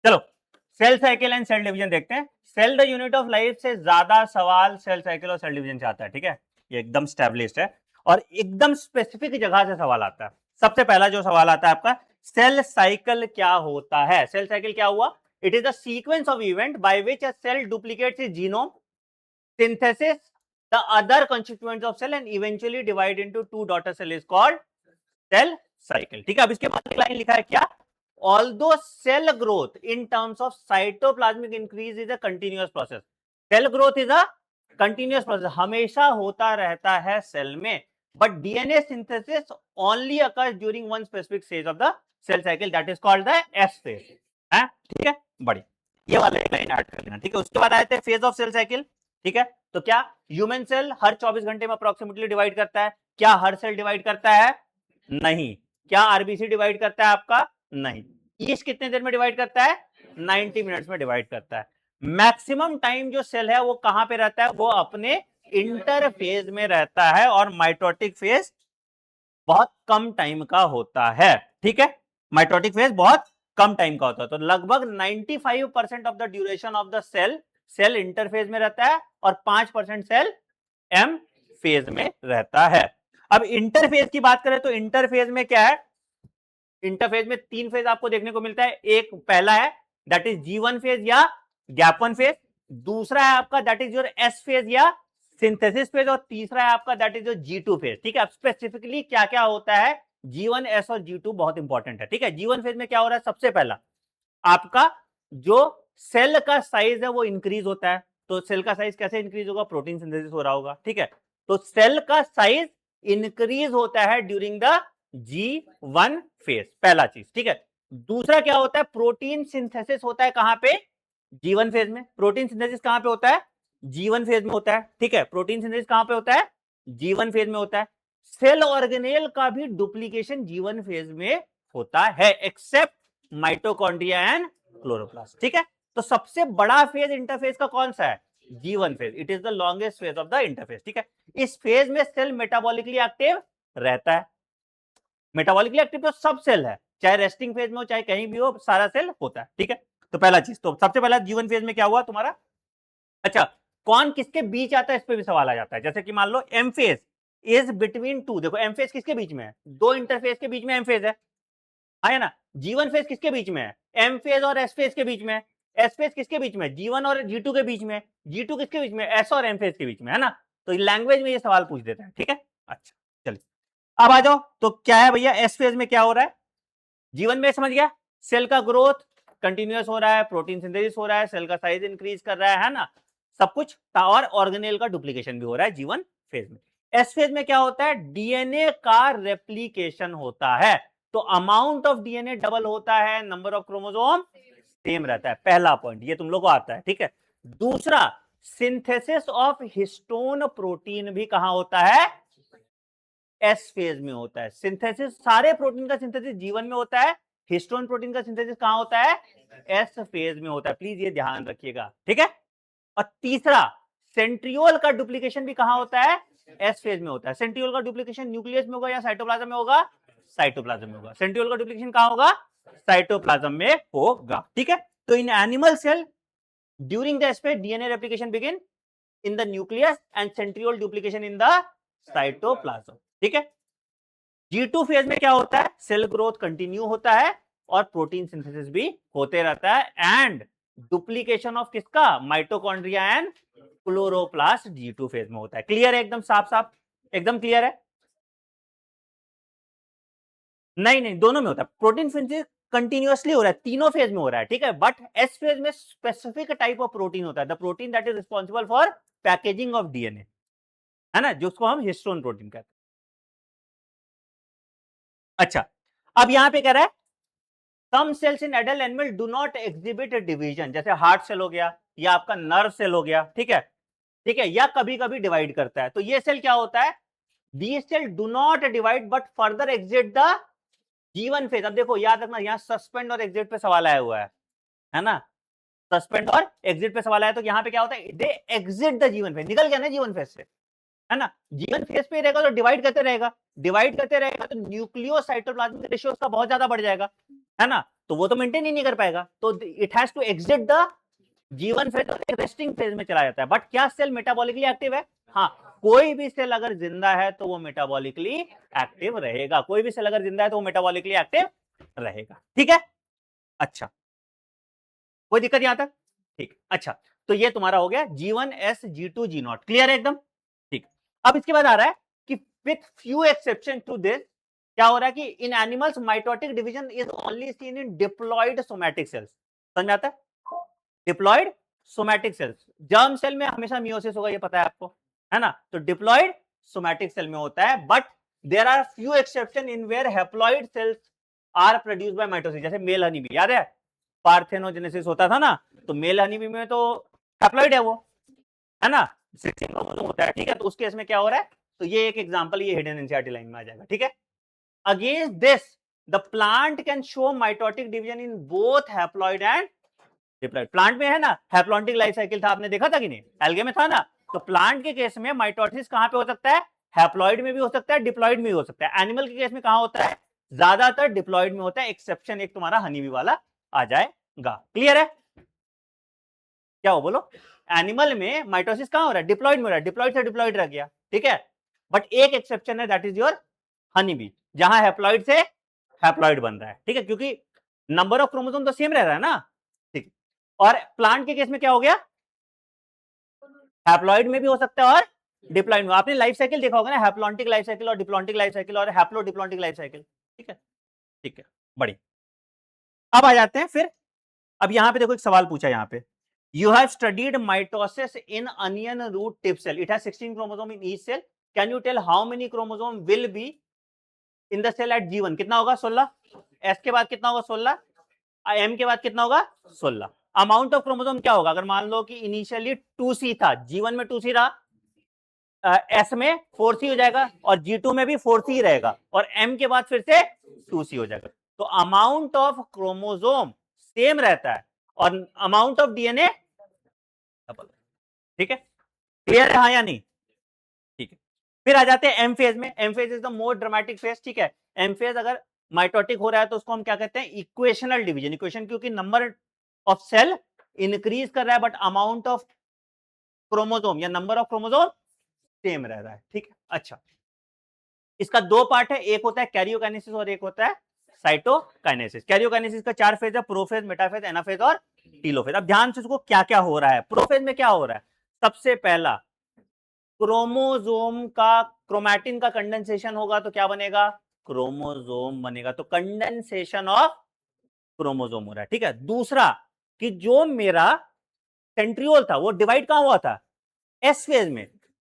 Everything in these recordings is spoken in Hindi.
चलो cell cycle and cell division देखते हैं। Cell the unit of life से ज्यादा सवाल सेल साइकिल और सेल डिवीजन से आता है, ठीक है। ये एकदम स्टैब्लिश्ड है और एकदम स्पेसिफिक जगह से सवाल आता है। सबसे पहला जो सवाल आता है आपका, सेल साइकिल क्या होता है? सेल साइकिल क्या हुआ? It is the sequence of event by which a cell duplicates its genome, synthesis the other constituents of cell and eventually divide into two daughter cell is called cell cycle। ठीक है, अब इसके बाद लाइन लिखा है क्या? Although cell growth in terms of cytoplasmic increase is a continuous process, cell growth is a continuous process, हमेशा होता रहता है सेल में, but DNA synthesis only occurs during one specific stage of the cell cycle that is called the S phase है। ठीक है, बढ़िया, ये वाला लाइन ऐड कर देना। ठीक है, उसके बाद आए थे फेज ऑफ सेल साइकिल। ठीक है, तो क्या ह्यूमन सेल हर 24 घंटे में अप्रोक्सीमेटली डिवाइड करता है? क्या हर सेल डिवाइड करता है? नहीं। क्या आरबीसी डिवाइड करता है आपका? नहीं। ईस्ट कितने देर में डिवाइड करता है? 90 मिनट्स में डिवाइड करता है। मैक्सिमम टाइम जो सेल है वो कहां पे रहता है? वो अपने इंटरफेज में रहता है और माइटोटिक फेज बहुत कम टाइम का होता है। ठीक है, माइटोटिक फेज बहुत कम टाइम का होता है। तो लगभग 95% of the duration of the cell interphase में रहता है और 5% सेल एम फेज में रहता है। अब इंटरफेज की बात करें तो इंटरफेज में क्या है? इंटरफेज में 3 फेज आपको देखने को मिलता है। एक पहला है दैट इज G1 फेज या गैपन फेज, दूसरा है आपका that is your S phase या सिंथेसिस फेज, और तीसरा है आपका that is your G2 phase. ठीक है, अब स्पेसिफिकली क्या क्या होता है G1, S और G2 बहुत इंपॉर्टेंट है। ठीक है, G1 फेज में क्या हो रहा है? सबसे पहला आपका जो सेल का साइज है वो इंक्रीज होता है। तो सेल का साइज कैसे इंक्रीज होगा? प्रोटीन सिंथेसिस हो रहा होगा। ठीक है, तो सेल का साइज इंक्रीज होता है ड्यूरिंग द G1 फेज, पहला चीज। ठीक है, दूसरा क्या होता है? प्रोटीन सिंथेसिस होता है कहां पे? G1 फेज में। प्रोटीन सिंथेसिस कहां पे होता है? G1 फेज में होता है। ठीक है, प्रोटीन सिंथेसिस कहां पे होता है? G1 फेज में होता है। सेल ऑर्गेनेल का भी डुप्लीकेशन G1 फेज में होता है, एक्सेप्ट माइटोकॉन्ड्रिया एंड क्लोरोप्लास्ट। ठीक है, तो सबसे बड़ा फेज इंटरफेज का कौन सा है? G1 phase. It is the longest phase of the interphase. ठीक है, इस फेज में सेल मेटाबॉलिकली एक्टिव रहता है। मेटाबॉलिकली एक्टिव तो सब सेल है, चाहे रेस्टिंग फेज में हो चाहे कहीं भी हो, सारा सेल होता है। ठीक है, तो पहला चीज, तो सबसे पहला G1 फेज में क्या हुआ तुम्हारा? अच्छा, कौन किसके बीच आता है इस पे भी सवाल आ जाता है। जैसे कि मान लो M phase is between two, देखो एम फेज किसके बीच में है? दो इंटरफेज के बीच में एम फेज है ना। G1 फेज किसके बीच में है? एम फेज और एस फेज के बीच में। एस फेज किसके बीच में? G1 और G2 के बीच में। G2 किसके बीच में? एस और एम फेज के बीच में, है ना। तो लैंग्वेज में ये सवाल पूछ देता है। ठीक है, अच्छा चलिए अब आ जाओ, तो क्या है भैया एस फेज में क्या हो रहा है? G1 में समझ गया, सेल का ग्रोथ कंटिन्यूअस हो रहा है, प्रोटीन सिंथेसिस हो रहा है, सेल का साइज इंक्रीज कर रहा है ना, सब कुछ, और ऑर्गेनेल का डुप्लीकेशन भी हो रहा है G1 फेज में। एस फेज में क्या होता है? डीएनए का रेप्लीकेशन होता है, तो अमाउंट ऑफ डीएनए डबल होता है, नंबर ऑफ क्रोमोसोम सेम रहता है। पहला पॉइंट ये तुम लोग को आता है। ठीक है, दूसरा, सिंथेसिस ऑफ हिस्टोन प्रोटीन भी कहां होता है? एस फेज में होता है। सिंथेसिस, सारे प्रोटीन का सिंथेसिस G1 में होता है, हिस्टोन प्रोटीन का सिंथेसिस कहां होता है? एस फेज में होता है। प्लीज ये ध्यान रखिएगा। ठीक है, और तीसरा, सेंट्रियोल का डुप्लीकेशन भी कहां होता है? एस फेज में होता है। सेंट्रियोल का डुप्लीकेशन न्यूक्लियस में होगा या साइटोप्लाज्म में होगा? साइटोप्लाज्म में होगा। सेंट्रियोल का डुप्लीकेशन कहां होगा? साइटोप्लाज्म में होगा। ठीक है, तो in animal cell during the S phase DNA replication begin in the nucleus and centriole duplication in the cytoplasm. ठीक है, G2 फेज में क्या होता है? सेल ग्रोथ कंटिन्यू होता है और प्रोटीन सिंथेसिस भी होते रहता है, एंड डुप्लीकेशन ऑफ किसका? Mitochondria and chloroplast G2 phase में होता है। क्लियर है? एकदम साफ साफ, एकदम क्लियर है? नहीं नहीं, दोनों में होता है। प्रोटीन सिंथेसिस कंटिन्यूअसली हो रहा है, तीनों फेज में हो रहा है। ठीक है, बट एस फेज में स्पेसिफिक टाइप ऑफ प्रोटीन होता है, the protein that is responsible for packaging of DNA, है ना, जिसको हम हिस्टोन प्रोटीन कहते हैं। अच्छा, अब यहां पे कह रहा है some cells in adult animal do not exhibit division, जैसे हार्ट सेल हो गया या आपका नर्व सेल हो गया। ठीक है, ठीक है, या कभी कभी डिवाइड करता है। तो ये सेल क्या होता है? The cell do not divide but further exit the G1 phase. अब देखो याद रखना, यहाँ सस्पेंड और एग्जिट पे सवाल आया हुआ है ना। सस्पेंड और एग्जिट पे सवाल आया, तो यहाँ पे क्या होता है? दे एग्जिट द G1 फेज, निकल गया ना G1 फेज से, है ना। G1 फेज पे रहेगा तो डिवाइड करते रहेगा, डिवाइड करते रहेगा तो न्यूक्लियोसाइटोप्लाज्मिक रेशियो उसका बहुत ज्यादा बढ़ जाएगा, है ना। तो वो तो मेंटेन ही नहीं कर पाएगा, तो it has to exit the G1 phase और रेस्टिंग फेज में चला जाता है। बट क्या सेल मेटाबॉलिकली एक्टिव है? हाँ, कोई भी सेल अगर जिंदा है तो वो मेटाबॉलिकली एक्टिव रहेगा, कोई भी सेल अगर जिंदा है तो वो मेटाबॉलिकली एक्टिव रहेगा। ठीक है, अच्छा, कोई दिक्कत यहां तक? ठीक, अच्छा, तो ये तुम्हारा हो गया G1S G2 G0, क्लियर है एकदम? ठीक, अब इसके बाद आ रहा है कि with few exception to this, क्या हो रहा है कि in animals mitotic division is only seen in diploid somatic cells. समझ में आता है? Diploid somatic cells, germ cell में हमेशा मियोसिस होगा, ये पता है आपको, है ना? तो डिप्लॉयड सोमैटिक सेल में होता है, but there are few exception in where haploid cells are produced by mitosis. जैसे मेल हनी बी, याद है पार्थेनोजेनेसिस होता था ना, तो मेल हनी बी में तो हैप्लॉइड है वो, है ना, 16 क्रोमोसोम होता है, ठीक है? तो उस केस में क्या हो रहा है, तो ये एक एग्जांपल, ये हिडन एनसीईआरटी लाइन में आ जाएगा, ठीक है? Against this the plant can show mitotic division in both haploid and diploid. Plant में है ना हैप्लॉन्टिक लाइफ साइकिल था, आपने देखा था कि नहीं, एल्गे में था ना? तो प्लांट के केस में माइटोसिस कहां पे हो सकता है? हैप्लॉइड में भी हो सकता है, डिप्लॉइड में भी हो सकता है। एनिमल के केस में कहां होता है? ज्यादातर डिप्लॉइड में होता है, एक्सेप्शन एक तुम्हारा हनी बी वाला आ जाएगा। क्लियर है? क्या हो बोलो? एनिमल में माइटोसिस कहां हो रहा है? डिप्लॉइड में हो रहा है, डिप्लॉइड से डिप्लॉइड रह गया, ठीक है? बट एक एक्सेप्शन है, that is your honey bee, जहां हैप्लॉइड से हैप्लॉइड बन रहा है, ठीक है? क्योंकि नंबर ऑफ क्रोमोसोम तो सेम रह रहा है ना, ठीक। और प्लांट के केस में क्या हो गया? हैप्लॉइड में भी हो सकता है और डिप्लॉइड में। आपने लाइफ साइकिल देखा होगा ना, हैप्लॉन्टिक लाइफ साइकिल और डिप्लॉन्टिक लाइफ साइकिल और हैप्लो डिप्लॉन्टिक लाइफ साइकिल, ठीक है? ठीक है, बढ़िया। अब आ जाते हैं फिर, अब यहां पे देखो एक सवाल पूछा यहां पे, you have studied mitosis in onion root tip cell, it has 16 chromosome in each cell, can you tell how many chromosome will be in the cell at G1? कितना होगा? 16। एस के बाद कितना होगा? 16। एम के बाद कितना होगा? 16। अमाउंट ऑफ क्रोमोसोम क्या होगा? अगर मान लो कि इनिशियली 2C था, G1 में 2C रहा, एस में 4C हो जाएगा, और G2 में भी 4C रहेगा, और एम के बाद फिर से 2C हो जाएगा। तो अमाउंट ऑफ क्रोमोसोम सेम रहता है और अमाउंट ऑफ डीएनए डबल, ठीक है? क्लियर है, हाँ या नहीं? ठीक है, फिर आ जाते हैं एम फेज में। M phase is the more dramatic phase, ठीक है? एम फेज अगर माइटोटिक हो रहा है तो उसको हम क्या कहते हैं? Equational division. इक्वेशन क्योंकि नंबर ऑफ सेल इंक्रीज कर रहा है, बट अमाउंट ऑफ क्रोमोसोम या नंबर ऑफ क्रोमोसोम सेम रह रहा है, ठीक है? अच्छा, इसका दो पार्ट है, एक होता है कैरियोकाइनेसिस और एक होता है साइटोकाइनेसिस। कैरियोकाइनेसिस का 4 फेज है, प्रोफेज, मेटाफेज, एनाफेज और टीलोफेज। अब ध्यान से इसको क्या क्या हो रहा है। प्रोफेज में क्या हो रहा है? सबसे पहला, क्रोमोसोम का क्रोमैटिन का कंडेंसेशन होगा तो क्या बनेगा? क्रोमोसोम बनेगा। तो कंडेंसेशन ऑफ क्रोमोसोम हो रहा है, ठीक है? दूसरा, कि जो मेरा सेंट्रियोल था वो डिवाइड कहां हुआ था? एस फेज में,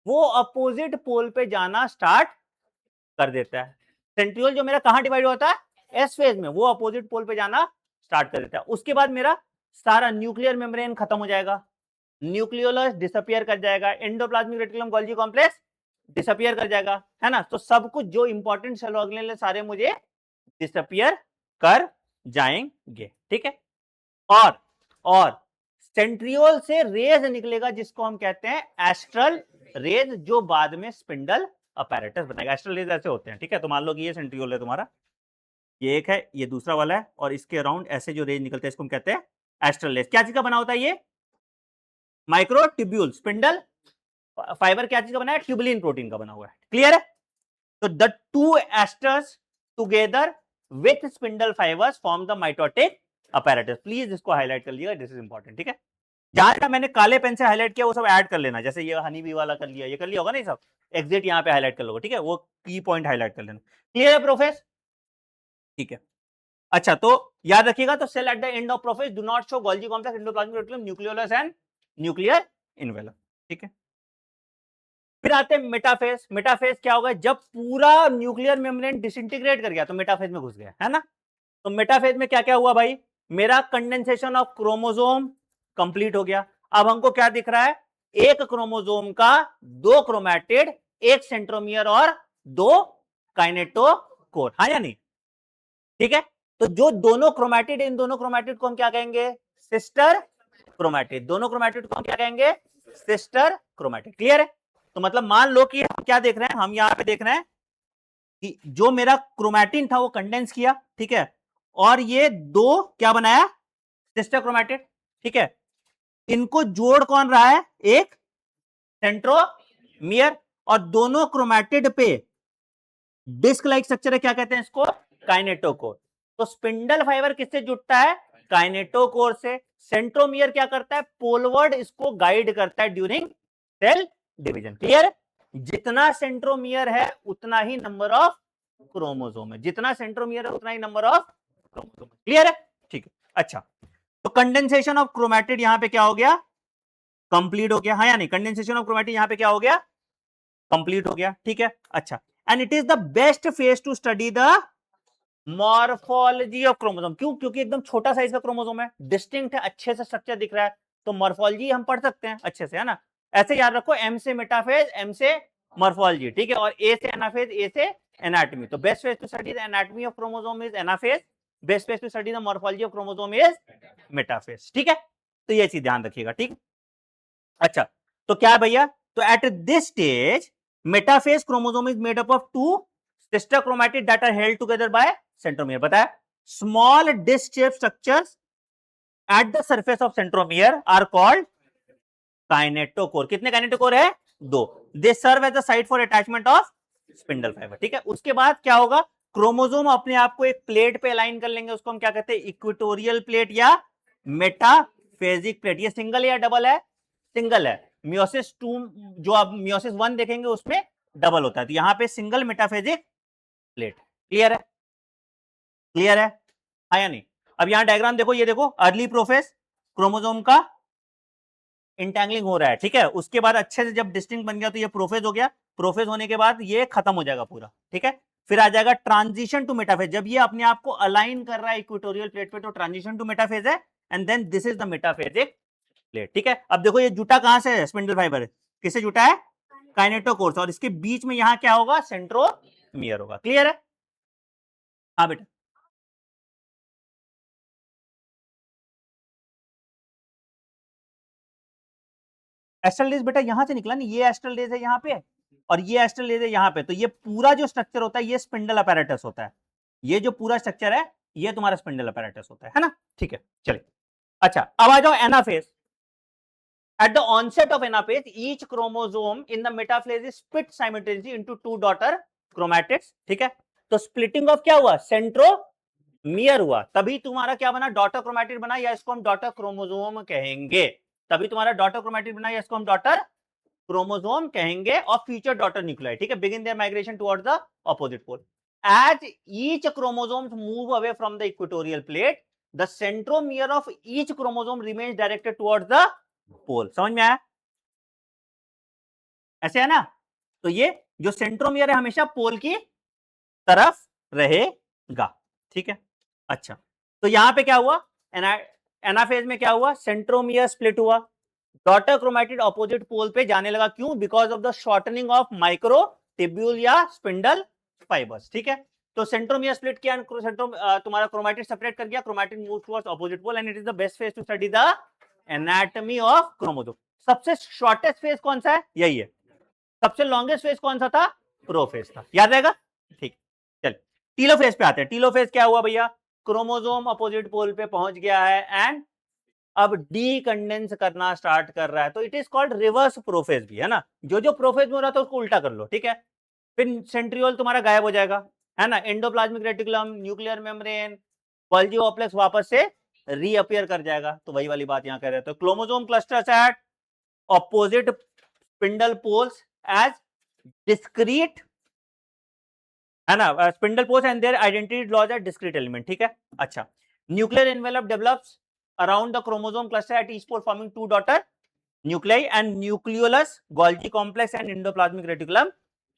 वो अपोजिट पोल पे जाना स्टार्ट कर देता है। सेंट्रियोल जो मेरा कहां डिवाइड होता है? एस फेज में, वो अपोजिट पोल पे जाना स्टार्ट कर देता है। उसके बाद मेरा सारा न्यूक्लियर मेम्ब्रेन खत्म हो जाएगा, न्यूक्लियोलस डिसअपियर कर जाएगा, endoplasmic reticulum Golgi complex disappear कर जाएगा, है ना? तो सब कुछ जो इंपॉर्टेंट सेल ऑर्गेनेल सारे मुझे डिसअपियर कर जाएंगे, ठीक है? और सेंट्रियोल से रेज निकलेगा जिसको हम कहते हैं एस्ट्रल रेज, जो बाद में स्पिंडल अपैरेटस बनाएगा। एस्ट्रल रेज ऐसे होते हैं, ठीक है? तो मान लो कि ये सेंट्रियोल है तुम्हारा, ये एक है, ये दूसरा वाला है, और इसके अराउंड ऐसे जो रेज निकलते हैं इसको हम कहते हैं एस्ट्रल रेज। क्या चीज का बना होता है ये? माइक्रोट्यूब्यूल। स्पिंडल फाइबर क्या चीज का बना है? ट्यूबुलिन प्रोटीन का बना हुआ है। क्लियर है? तो the two asters together with spindle fibres form the mitotic apparatus. Please इसको हाईलाइट कर लिएगा, दिस इज इंपॉर्टेंट, ठीक है? जहां जहां मैंने काले पेन से हाईलाइट किया वो सब ऐड कर लेना, जैसे ये हनी बी वाला कर लिया, ये कर लिया होगा ना, ये सब एग्जिट यहाँ पे हाईलाइट कर लोगे, ठीक है? वो की पॉइंट हाईलाइट कर लेना। क्लियर है प्रोफेस? ठीक है, अच्छा, तो याद रखिएगा, तो cell at the end of prophase do not show Golgi complex, endoplasmic reticulum, nucleolus and nuclear envelope, ठीक है? फिर आते हैं मेटाफेज। मेटाफेज क्या होगा? जब पूरा न्यूक्लियर मेम्ब्रेन डिसइंटीग्रेट कर गया तो मेटाफेज में घुस गया, है ना? तो मेटाफेज में क्या क्या हुआ भाई? मेरा कंडेंसेशन ऑफ क्रोमोसोम कंप्लीट हो गया। अब हमको क्या दिख रहा है? एक क्रोमोसोम का दो क्रोमैटिड, एक सेंट्रोमियर और दो काइनेटोकोर, हाँ या नहीं? ठीक है, तो जो दोनों क्रोमैटिड, इन दोनों क्रोमैटिड को हम क्या कहेंगे? Sister chromatid. दोनों क्रोमैटिड को हम क्या कहेंगे? Sister chromatid. क्लियर है? तो मतलब मान लो कि हम क्या देख रहे हैं? हम यहां पे देख रहे हैं कि जो मेरा क्रोमैटिन था वो कंडेंस किया, ठीक है? और ये दो क्या बनाया, सिस्टर क्रोमैटिड, ठीक है। इनको जोड़ कौन रहा है, एक सेंट्रोमियर, और दोनों क्रोमैटिड पे डिस्क लाइक स्ट्रक्चर है, क्या कहते हैं इसको, काइनेटोकोर। तो स्पिंडल फाइबर किससे जुड़ता है, काइनेटोकोर से। सेंट्रोमियर क्या करता है, पोलवर्ड इसको गाइड करता है ड्यूरिंग सेल डिवीजन। क्लियर है, जितना सेंट्रोमियर है उतना ही नंबर ऑफ क्रोमोसोम है, जितना सेंट्रोमियर है उतना ही नंबर ऑफ क्रोमोसोम। क्लियर है, ठीक है। अच्छा, तो कंडेंसेशन ऑफ क्रोमैटिड यहां पे क्या हो गया, कंप्लीट हो गया, हाँ या नहीं, कंडेंसेशन ऑफ क्रोमैटिड यहां पे क्या हो गया, कंप्लीट हो गया, ठीक है। अच्छा, and it is the best phase to study the morphology of chromosome. क्यों, क्योंकि एकदम छोटा साइज का क्रोमोसोम है, डिस्टिंक्ट है, अच्छे से स्ट्रक्चर दिख रहा है, तो मॉर्फोलॉजी हम पढ़ सकते हैं अच्छे से, है ना। ऐसे याद रखो, एम से मेटाफेज, एम से मॉर्फोलॉजी, ठीक है, और ए से एनाफेज, ए से एनाटॉमी। तो best phase to study the anatomy of chromosome is anaphase, best phase to study the morphology of chromosome is metaphase, ठीक है। तो ये चीज ध्यान रखिएगा, ठीक। अच्छा, तो क्या भैया, तो at this stage metaphase chromosome is made up of two sister chromatid that are held together by centromere। बताया, small disc shaped structures at the surface of centromere are called kinetochore। कितने kinetochore है, दो। they serve as the site for attachment of spindle fiber, ठीक है। उसके बाद क्या होगा, क्रोमोसोम अपने आप को एक प्लेट पे अलाइन कर लेंगे, उसको हम क्या कहते हैं, इक्वेटोरियल प्लेट या मेटाफेजिक प्लेट। ये सिंगल या डबल है, सिंगल है। मियोसिस 2 जो आप मियोसिस 1 देखेंगे उसमें डबल होता है, तो यहां पे सिंगल मेटाफेजिक प्लेट। क्लियर है, क्लियर है, हाँ या नहीं। अब यहां डायग्राम देखो, ये देखो, अर्ली प्रोफेज क्रोमोसोम का इंटैंगलिंग हो रहा है, ठीक है। उसके बाद अच्छे से जब डिस्टिंक्ट बन गया तो ये प्रोफेज हो गया, प्रोफेज होने के बाद ये खत्म हो जाएगा पूरा, ठीक है। फिर आ जाएगा ट्रांजिशन टू मेटाफेज, जब ये अपने आप को अलाइन कर रहा है इक्वेटोरियल प्लेट पे, तो ट्रांजिशन टू मेटाफेज है, and then this is the metaphasic plate, ठीक है। अब देखो ये जुटा कहां से है, स्पिंडल फाइबर किससे जुटा है, काइनेटोकोर से, और इसके बीच में यहां क्या होगा, सेंट्रोमियर होगा। क्लियर है, हाँ बेटा। एस्ट्रल डेज बेटा यहां से निकला नहीं, ये एस्ट्रल डेज है यहाँ पे, और ये एस्ट्रल डेज है यहाँ पे, तो ये पूरा जो स्ट्रक्चर होता है ये स्पिंडल अपैरेटस होता है, ये जो पूरा स्ट्रक्चर है ये तुम्हारा स्पिंडल अपैरेटस होता है ना, ठीक है। चलिए, अच्छा अब आ जाओ anaphase. At the onset of anaphase, each chromosome in the metaphase is split simultaneously into two daughter chromatids, ठीक है। तो स्प्लिटिंग ऑफ क्या हुआ, सेंट्रोमियर हुआ, तभी तुम्हारा क्या बना, डॉटर क्रोमैटिड बना, या इसको हम डॉटर क्रोमोसोम कहेंगे। तभी तुम्हारा डॉटर क्रोमैटिड बना, या इसको हम डॉटर क्रोमोसोम कहेंगे, और फ्यूचर डॉटर न्यूक्लियाई, ठीक है, begin their migration towards the opposite pole. As each chromosomes move away from the equatorial plate, the centromere of each chromosome remains directed towards the पोल। समझ में आया, ऐसे है ना। तो ये जो सेंट्रोमियर है हमेशा पोल की तरफ रहेगा, ठीक है। अच्छा, तो यहां पे क्या हुआ, एनाफेज में क्या हुआ, सेंट्रोमियर स्प्लिट हुआ, डॉटर क्रोमैटिड ऑपोजिट पोल पे जाने लगा, क्यों, because of the shortening of micro tubule या स्पिंडल फाइबर्स, ठीक है। तो सेंट्रोमियर स्प्लिट किया, तुम्हारा क्रोमैटिड सेपरेट कर गया, chromatid move towards opposite pole, and it is the best phase to study the anatomy of chromosome. सबसे शॉर्टेस्ट फेज कौन सा है, यही है। सबसे लॉन्गेस्ट फेज कौन सा था, प्रोफेज था, याद रहेगा, ठीक। चल टीलोफेज पे आते हैं। टीलोफेज क्या हुआ भैया, क्रोमोसोम अपोजिट पोल पे पहुंच गया है एंड अब डीकंडेंस करना स्टार्ट कर रहा है, तो it is called reverse prophase भी, है ना। जो जो प्रोफेज में हो रहा था उसको उल्टा कर लो, ठीक है। फिर सेंट्रियोल तुम्हारा गायब हो जाएगा, है ना, endoplasmic reticulum, nuclear membrane, Golgi complex वापस से रीअपियर कर जाएगा। तो वही वाली बात यहां कह रहे थे, chromosome clusters at opposite spindle poles as discrete, है ना, spindle poles and their identity lose at discrete element, ठीक है। अच्छा, nuclear envelope develops around the chromosome cluster at each pole forming two daughter nuclei and nucleolus, Golgi complex and endoplasmic reticulum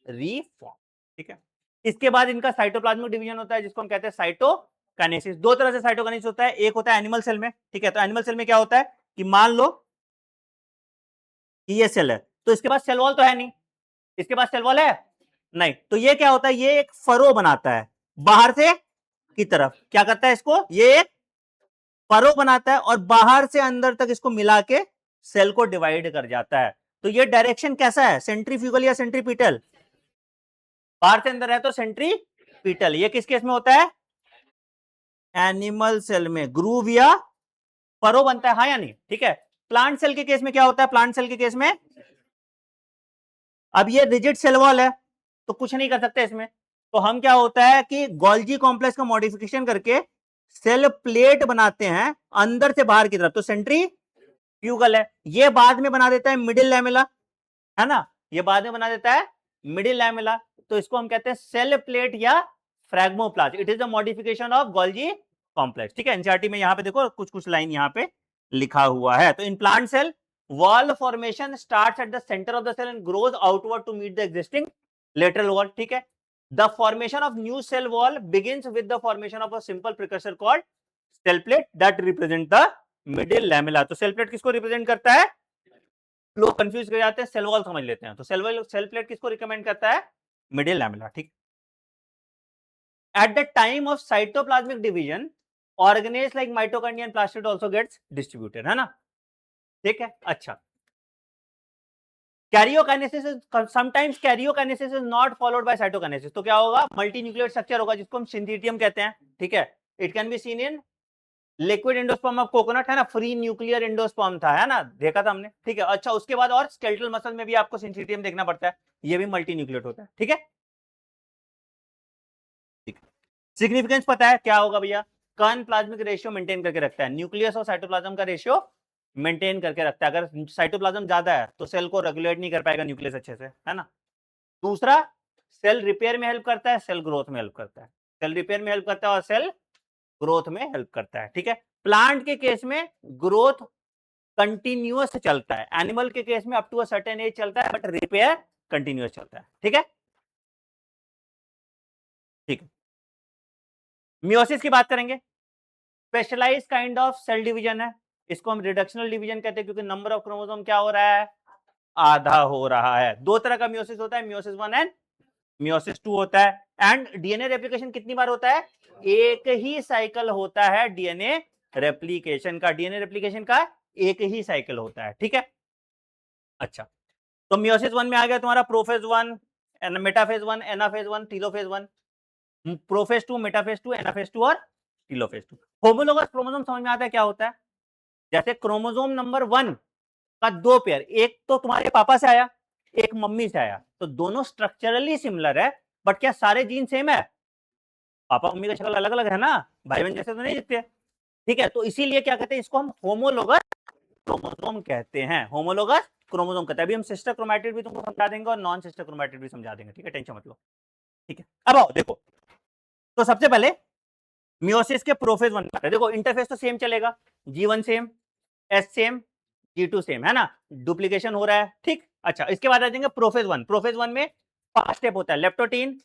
reform, ठीक है। इसके बाद इनका साइटोप्लाज्मिक डिवीजन होता है, जिसको हम कहते हैं साइटोकाइनेसिस। दो तरह से साइटोकाइनेसिस होता है, एक होता है एनिमल सेल में, ठीक है। तो एनिमल सेल में क्या होता है कि मान लो कि ये सेल है, तो इसके पास सेल वॉल तो है नहीं, इसके पास सेल वॉल है नहीं, तो ये क्या होता है, ये एक फरो बनाता है बाहर से की तरफ, क्या करता है इसको, ये एक फरो बनाता है और बाहर से अंदर तक इसको मिला के सेल को डिवाइड कर जाता है। तो ये डायरेक्शन कैसा है, सेंट्रीफ्यूगल या सेंट्रीपिटल, बाहर से अंदर है तो सेंट्रीपिटल। ये किस केस में होता है, एनिमल सेल में ग्रूव या फरो बनता है, हाँ या नहीं? ठीक है। प्लांट सेल के केस में क्या होता है? प्लांट सेल के केस में अब ये रिजिड सेल वॉल है तो कुछ नहीं कर सकते इसमें, तो हम क्या होता है कि गोल्जी कॉम्प्लेक्स का मॉडिफिकेशन करके सेल प्लेट बनाते हैं अंदर से बाहर की तरफ, तो सेंट्रीफ्यूगल है। ये बाद में बना देता है मिडिल लैमेला, है ना, ये बाद में बना देता है मिडिल लैमेला, तो इसको हम कहते हैं सेल प्लेट या phragmoplast. It is the modification of Golgi complex. ठीक है, एनसीईआरटी में यहां पे देखो कुछ कुछ लाइन यहां पे लिखा हुआ है। तो in plant cell wall formation starts at the center of the cell and grows outward to meet the existing lateral wall. ठीक है, the formation of new cell wall begins with the formation of a simple precursor called cell plate that represent the middle lamella. तो cell plate किसको represent करता है? लोग कंफ्यूज कर जाते हैं, सेल वॉल समझ लेते हैं। तो सेल प्लेट किसको रिकमेंड करता है? Middle lamella. ठीक, at the time of cytoplasmic division organelles like mitochondria and plastid also gets distributed, है ना? ठीक है, अच्छा। Karyokinesis sometimes karyokinesis is not followed by cytokinesis, तो क्या होगा? मल्टीन्यूक्लियोटाइड स्ट्रक्चर होगा जिसको हम सिंथेटियम कहते हैं। ठीक है, it can be seen in liquid endosperm of coconut, है ना, फ्री न्यूक्लियर एंडोस्पर्म था, है ना, देखा था हमने। ठीक है, अच्छा, उसके बाद और स्केलेटल मसल में भी आपको सिंथेटियम देखना पड़ता है, ये भी मल्टीन्यूक्लियोटाइड होता है। ठीक है, सिग्निफिकेंस पता है क्या होगा भैया? कण प्लाज्मिक रेशियो मेंटेन करके रखता है, न्यूक्लियस और साइटोप्लाज्म का रेशियो मेंटेन करके रखता है। अगर साइटोप्लाज्म ज्यादा है तो सेल को रेगुलेट नहीं कर पाएगा न्यूक्लियस अच्छे से, है ना। दूसरा, सेल रिपेयर में हेल्प करता है, सेल ग्रोथ में हेल्प करता है। सेल रिपेयर में हेल्प करता है और सेल ग्रोथ में हेल्प करता है। ठीक है, प्लांट के केस में ग्रोथ कंटिन्यूअस चलता है, एनिमल के केस में up to a certain age चलता है, बट रिपेयर कंटिन्यूअस चलता है। ठीक है, ठीक है। मियोसिस की बात करेंगे, specialised kind of cell division है, इसको हम रिडक्शनल डिवीजन कहते हैं क्योंकि नंबर ऑफ क्रोमोसोम क्या हो रहा है? आधा हो रहा है। दो तरह का मियोसिस होता है, मियोसिस 1 एंड मियोसिस 2 होता है। एंड डीएनए रेप्लिकेशन कितनी बार होता है? एक ही साइकिल होता है डीएनए रेप्लिकेशन का, डीएनए रेप्लिकेशन का एक ही साइकिल होता है। ठीक है, अच्छा, तो मियोसिस 1 में आ गया तुम्हारा prophase 1, metaphase 1, anaphase 1, telophase 1, prophase 2, metaphase 2, anaphase 2 और टीलोफेज 2। होमोलोगस क्रोमोसोम समझ में आता है क्या होता है? जैसे क्रोमोसोम नंबर 1 का दो पेयर, एक तो तुम्हारे पापा से आया, एक मम्मी से आया, तो दोनों स्ट्रक्चरली सिमिलर है, बट क्या सारे जीन सेम है? पापा मम्मी का शक्ल अलग अलग है ना, भाई बहन जैसे तो नहीं दिखते। ठीक है, तो इसीलिए क्या कहते हैं इसको? हम होमोलोगस क्रोमोसोम कहते हैं, होमोलोगस क्रोमोसोम कहते हैं। अभी हम सिस्टर क्रोमैटिड भी तुमको समझा देंगे और नॉन सिस्टर क्रोमैटिड भी समझा देंगे। ठीक है, टेंशन मत लो। ठीक है, अब आओ देखो, तो सबसे पहले मियोसिस के प्रोफेज 1 में देखो, इंटरफेस तो सेम चलेगा, G1 same, S same, G2 same, है ना, डुप्लीकेशन हो रहा है। ठीक, अच्छा, इसके बाद आ जाएंगे प्रोफेज 1। प्रोफेज 1 में 5 स्टेप होता है, leptotene,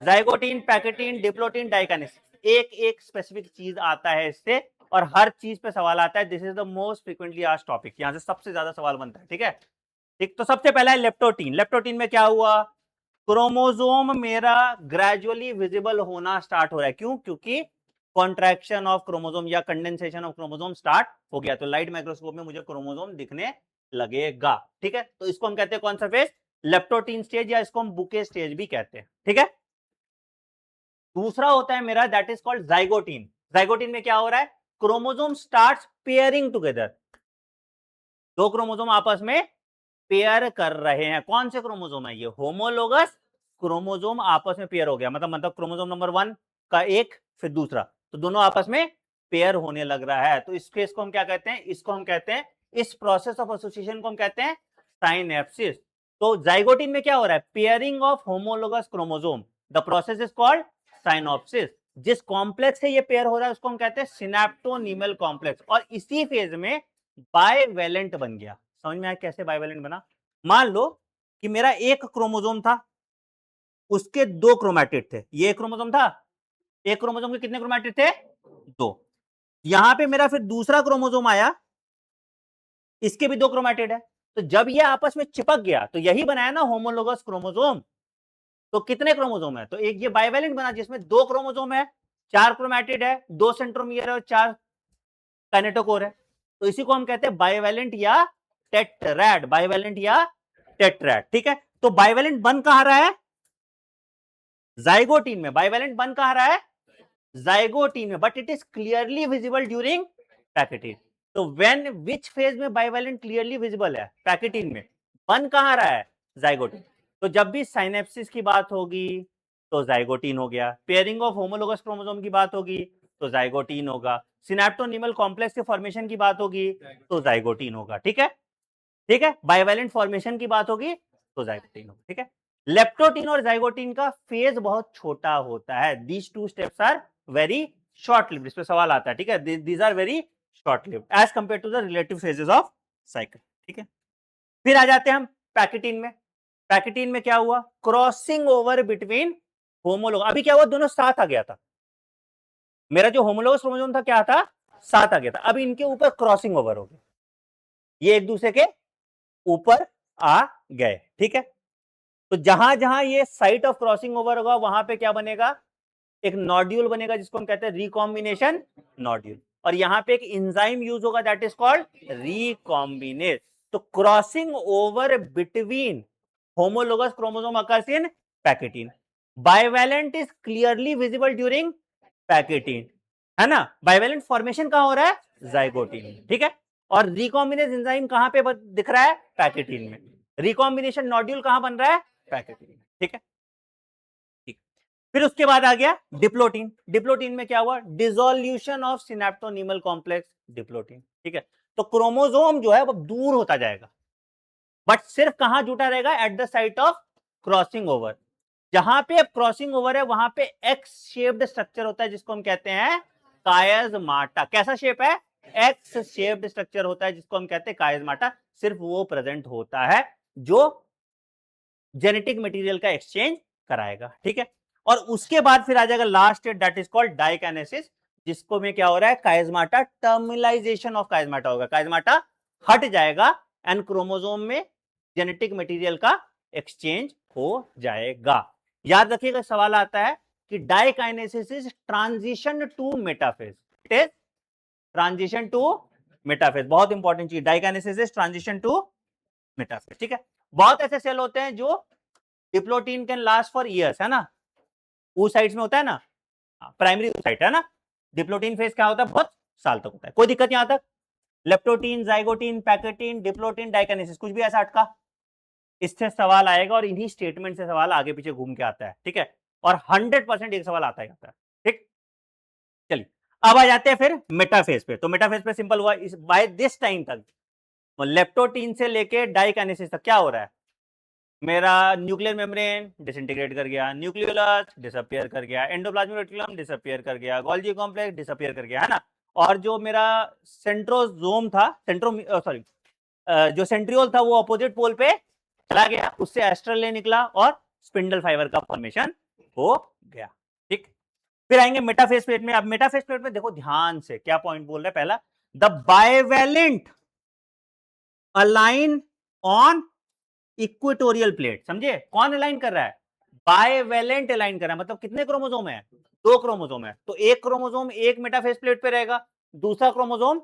zygotene, pachytene, diplotene, diakinesis. एक एक स्पेसिफिक चीज आता है इससे, और हर चीज पे सवाल आता है। This is the most frequently asked topic, यहां से सबसे ज्यादा सवाल बनता है। ठीक है, ठीक, तो सबसे पहला है लेप्टोटीन। लेप्टोटीन में क्या हुआ? क्रोमोसोम मेरा ग्रेजुअली विजिबल होना स्टार्ट हो रहा है। क्यों? क्योंकि कॉन्ट्रैक्शन ऑफ क्रोमोसोम या कंडेंसेशन ऑफ क्रोमोसोम स्टार्ट हो गया, तो लाइट माइक्रोस्कोप में मुझे क्रोमोसोम दिखने लगेगा। ठीक है, तो इसको हम कहते हैं कौन सा फेज? लेप्टोटीन स्टेज, या इसको हम बुके स्टेज भी कहते हैं। ठीक है, दूसरा होता है मेरा, that is called zygotene. Zygotene में क्या हो रहा है? क्रोमोसोम स्टार्ट्स पेयरिंग टुगेदर, दो क्रोमोसोम आपस में पेयर कर रहे हैं। कौन से क्रोमोसोम है ये? होमोलोगस क्रोमोसोम आपस में पेयर हो गया, मतलब क्रोमोसोम नंबर 1 का एक, फिर दूसरा, तो दोनों आपस में पेयर होने लग रहा है। तो इस केस को हम क्या कहते हैं? इसको हम कहते हैं, इस प्रोसेस ऑफ एसोसिएशन को हम कहते हैं साइनेप्सिस। तो जाइगोटीन में क्या हो रहा है? Pairing of homologous chromosome, the process is called synopsis. जिस कॉम्प्लेक्स से ये पेयर हो रहा है उसको हम कहते हैं सिनेप्टोनीमल कॉम्प्लेक्स, और इसी फेज में बाइवेलेंट बन गया। समझ में आया कैसे बाइवेलेंट बना? मान लो कि मेरा एक क्रोमोसोम था, उसके दो क्रोमैटिड थे। ये एक क्रोमोसोम था, एक क्रोमोसोम के कितने क्रोमैटिड थे? दो। यहां पे मेरा फिर दूसरा क्रोमोसोम आया, इसके भी दो क्रोमैटिड है, तो जब ये आपस में चिपक गया तो यही बनाया ना होमोलोगस क्रोमोसोम। तो कितने क्रोमोसोम है? तो एक ये बाइवेलेंट बना जिसमें दो क्रोमोसोम है, चार क्रोमैटिड है, दो सेंट्रोमियर है और चार काइनेटोकोर है। तो इसी को हम कहते हैं बाइवेलेंट या टेट्रैड, बाइवेलेंट या टेट्रैड। ठीक है, तो बाइवेलेंट बन कहां रहा है? जाइगोटीन में। बाइवेलेंट बन कहां रहा है? जाइगोटीन में, but it is clearly visible during pachytene. तो व्हेन विच फेज में बाइवेलेंट क्लियरली विजिबल है? पैकेटीन में। बन कहां रहा है? जाइगोटीन। तो जब भी साइनेप्सिस की बात होगी तो जाइगोटीन हो गया, पेयरिंग ऑफ होमोलोगस क्रोमोसोम की बात होगी तो जाइगोटीन होगा, सिनेप्टोनिमल कॉम्प्लेक्स के फॉर्मेशन की बात होगी तो जाइगोटीन होगा। ठीक है, ठीक है, बाइवेलेंट फॉर्मेशन की बात होगी तो जाइगोटीन होगा। ठीक है, लेप्टोटीन और जाइगोटीन का फेज बहुत छोटा होता है। These two steps are very short lived. इस पे सवाल आता है। ठीक है, these are very short lived as compare to the relative phases of cycle. ठीक है, फिर आ जाते हैं हम पैकेटीन में। पैकेटीन में क्या हुआ? Crossing over between homologous. अभी क्या हुआ? दोनों साथ आ गया था। मेरा जो होमोलोगस क्रोमोसोम था क्या था? साथ आ गया था। अब इनके ऊपर क्रॉसिंग ओवर हो गया, ये एक दूसरे के ऊपर आ गए। ठीक है, तो जहां जहां ये साइट ऑफ क्रॉसिंग ओवर होगा वहां पे क्या बनेगा? एक नॉड्यूल बनेगा जिसको हम कहते हैं रिकॉम्बिनेशन नॉड्यूल, और यहां पे एक एंजाइम यूज होगा दैट इज कॉल्ड रिकॉम्बिनेज। तो crossing over between homologous chromosome occurs in pachytene. Bivalent is clearly visible during pachytene, है ना? बाइवेलेंट फॉर्मेशन कहां हो रहा है? जाइगोटीन में। ठीक है, और रिकॉम्बिनेज एंजाइम कहां पे दिख रहा है? पैकेटीन में। रिकॉम्बिनेशन नॉड्यूल कहां बन रहा है? पैकेटीन में। ठीक है, ठीक। फिर उसके बाद आ गया डिप्लोटीन। डिप्लोटीन में क्या हुआ? Dissolution of synaptonemal complex, diplotene. ठीक है, तो क्रोमोसोम जो है वो दूर होता जाएगा, बट सिर्फ कहां जुटा रहेगा? At the site of crossing over. जहां पे क्रॉसिंग ओवर है वहां पे एक्स शेप्ड स्ट्रक्चर होता है जिसको हम कहते हैं कायजमाटा। कैसा शेप है? एक्स शेप्ड स्ट्रक्चर होता है जिसको हम कहते हैं कायजमाटा। सिर्फ वो प्रेजेंट होता है जो जेनेटिक मटेरियल का एक्सचेंज कराएगा। ठीक है, और उसके बाद फिर आ जाएगा last state that is called diakinesis, जिसको में क्या हो रहा है? कायजमाटा टर्मिनलाइजेशन ऑफ कायजमाटा होगा। कायजमाटा हट जाएगा एंड क्रोमोसोम में जेनेटिक मटेरियल का एक्सचेंज हो जाएगा। याद रखिएगा, सवाल आता है कि diakinesis is transition to metaphase. It is transition to metaphase. बहुत इंपॉर्टेंट चीज, diakinesis is transition to metaphase. ठीक है, बहुत ऐसे सेल होते हैं जो diplotene can last for years, है ना? साइड्स में होता है ना, प्राइमरी साइट है ना, डिप्लोटीन फेज क्या होता है? बहुत साल तक होता है। कोई दिक्कत यहां तक? Leptotene, zygotene, pachytene, diplotene, diakinesis, कुछ भी ऐसा अटका? इससे सवाल आएगा और इन्हीं स्टेटमेंट से सवाल आगे पीछे घूम के आता है। ठीक है, और 100% एक सवाल आता ही आता है। ठीक, चलिए अब आ जाते हैं फिर मेटाफेज पे। तो मेटाफेज पे सिंपल हुआ, बाय दिस टाइम तक लेप्टोटीन से लेके डाइकाइनेसिस तक क्या हो रहा है? मेरा न्यूक्लियर मेम्ब्रेन डिसइंटीग्रेट कर गया, न्यूक्लियोलस डिसअपियर कर गया, एंडोप्लाज्मिक रेटिकुलम डिसअपियर कर गया, गोल्गी कॉम्प्लेक्स डिसअपियर कर गया, है ना? और जो मेरा सेंट्रोजोम था, जो सेंट्रियोल था वो अपोजिट पोल पे चला गया, उससे एस्ट्रल ले निकला और स्पिंडल फाइबर का फॉर्मेशन हो गया। ठीक, फिर आएंगे मेटाफेज प्लेट में। अब मेटाफेज प्लेट में देखो ध्यान से क्या पॉइंट बोल रहा है। पहला, the bivalent align on equatorial plate. समझे? कौन अलाइन कर रहा है? बाइवेलेंट अलाइन कर रहा है। मतलब कितने क्रोमोसोम है? 2 क्रोमोसोम है। तो एक क्रोमोसोम एक मेटाफेज प्लेट पे रहेगा, दूसरा क्रोमोसोम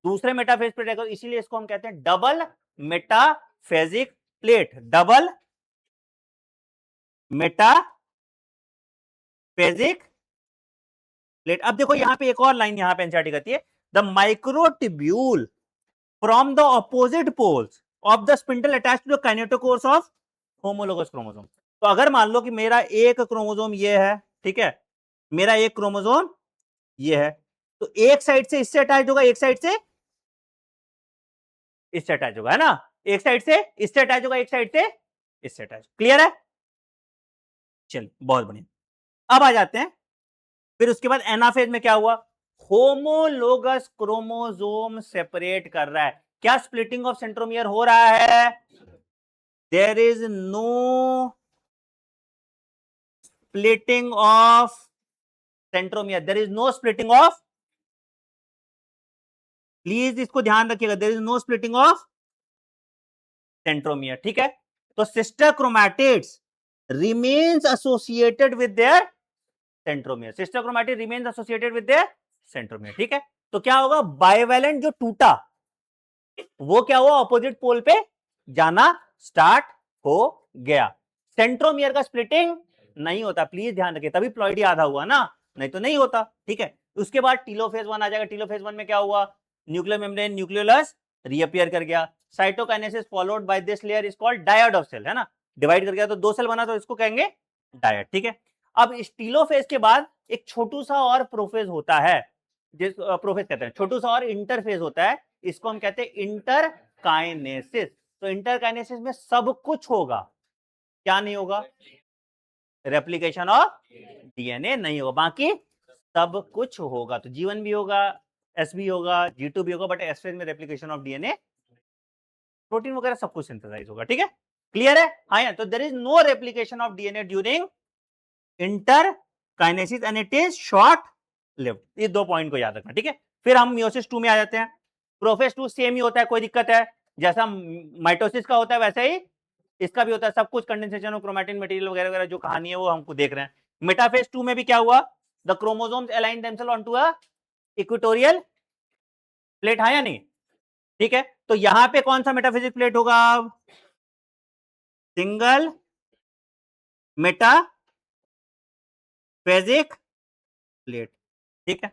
दूसरे मेटाफेज पे रहेगा। इसीलिए इसको हम कहते हैं double metaphasic plate. Double metaphasic plate. अब देखो यहां पे एक और लाइन यहां पे एनसीईआरटी कहती है, the microtubule from the opposite poles of the spindle attached to the kinetochores of homologous chromosome. तो अगर मान लो कि मेरा एक क्रोमोसोम ये है, ठीक है, मेरा एक क्रोमोसोम ये है, तो एक साइड से इससे अटैच होगा, एक साइड से इससे अटैच होगा, है ना? एक साइड से इससे अटैच होगा, एक साइड से इससे अटैच। क्लियर है? चलिए बहुत बढ़िया। अब आ जाते हैं फिर उसके बाद एनाफेज में क्या हुआ? होमोलोगस क्रोमोसोम सेपरेट कर रहा है। क्या स्प्लिटिंग ऑफ सेंट्रोमियर हो रहा है? There is no splitting of centromere, there is no splitting of, please इसको ध्यान रखिएगा, there is no splitting of centromere. ठीक है, तो sister chromatids remains associated with their centromere. Sister chromatid remains associated with their centromere. ठीक है, तो क्या होगा? बाइवेलेंट जो टूटा वो क्या हुआ? ऑपोजिट पोल पे जाना स्टार्ट हो गया। सेंट्रोमियर का स्प्लिटिंग नहीं होता, प्लीज ध्यान रखिए, तभी प्लॉइडी आधा हुआ ना। नहीं तो नहीं होता, ठीक है। उसके बाद टीलोफेज 1 आ जाएगा। टीलोफेज 1 में क्या हुआ, न्यूक्लियर मेम्ब्रेन न्यूक्लियोलस रीअपियर कर गया। Cytokinesis followed by this layer is called dyad of cell, है ना, डिवाइड कर गया तो 2 सेल बना तो इसको कहेंगे डायड, ठीक है। अब इस टीलोफेज के बाद एक छोटू सा और प्रोफेज होता है, जिस प्रोफेज कहते हैं, छोटू सा और इंटरफेज होता है, इसको हम कहते हैं इंटरकाइनेसिस। तो इंटरकाइनेसिस में सब कुछ होगा, क्या नहीं होगा, रेप्लिकेशन ऑफ डीएनए नहीं होगा, बाकी सब कुछ होगा। तो G1 भी होगा, S भी होगा, G2 भी होगा, बट एस फेज में रेप्लिकेशन ऑफ डीएनए, प्रोटीन वगैरह सब कुछ सिंथेसाइज होगा, ठीक है, क्लियर है। हाँ, तो there is no replication of DNA during interkinesis and it is short lived. ये 2 पॉइंट को याद रखना, ठीक है। फिर हम मियोसिस 2 में आ जाते हैं। प्रोफेज 2 सेम ही होता है, कोई दिक्कत है, जैसा माइटोसिस का होता है वैसे ही इसका भी होता है, सब कुछ कंडेंसेशन ऑफ क्रोमैटिन मटेरियल वगैरह वगैरह जो कहानी है वो हमको देख रहे हैं। मेटाफेज 2 में भी क्या हुआ, the chromosomes align themselves onto a equatorial plate, है या नहीं, ठीक है। तो यहां पे कौन सा मेटाफिजिक प्लेट होगा, सिंगल मेटाफेजिक प्लेट, ठीक है।